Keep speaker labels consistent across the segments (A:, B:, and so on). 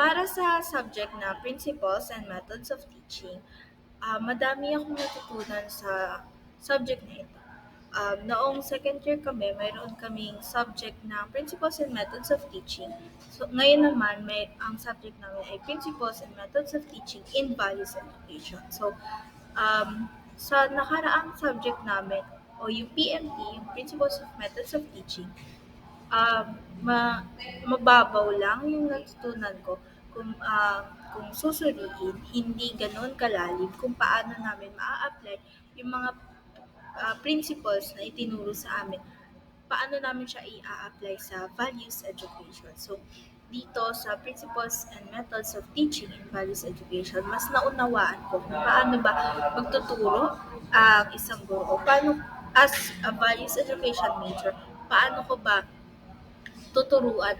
A: Para sa subject na Principles and Methods of Teaching, madami akong natutunan sa subject na ito. Noong second year kami, mayroon kaming subject na Principles and Methods of Teaching. So, ngayon naman, ang subject namin ay Principles and Methods of Teaching in Values Education. So, sa nakaraang subject namin, o yung PMT, yung Principles of Methods of Teaching, um, ma mababaw lang yung natutunan ko kung susuriin, hindi gano'n kalalim kung paano namin maa-apply yung mga principles na itinuro sa amin, paano namin siya i-a-apply sa values education. So, dito sa principles and methods of teaching in values education, mas naunawaan ko kung paano ba magtuturo ang isang guro o paano as a values education major, paano ko ba tuturuan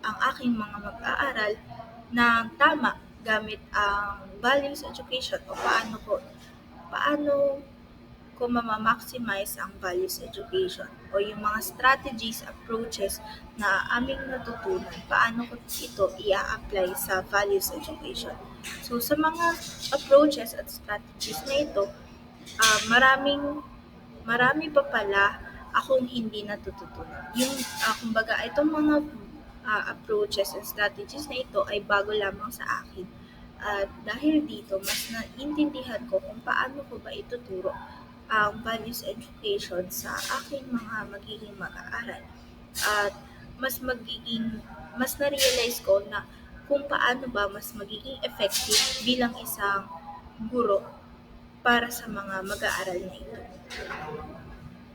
A: ang aking mga mag-aaral ng tama gamit ang values education o paano ko mama-maximize ang values education o yung mga strategies, approaches na aming natutunan, paano ko ito i-apply sa values education. So, sa mga approaches at strategies na ito, maraming marami pa pala akong hindi natututunan. Kumbaga, itong mga approaches and strategies na ito ay bago lamang sa akin. At dahil dito, mas naintindihan ko kung paano ko ba ituturo ang values education sa aking mga magiging mag-aaral. At mas na-realize ko na kung paano ba mas magiging effective bilang isang guro para sa mga mag-aaral na ito.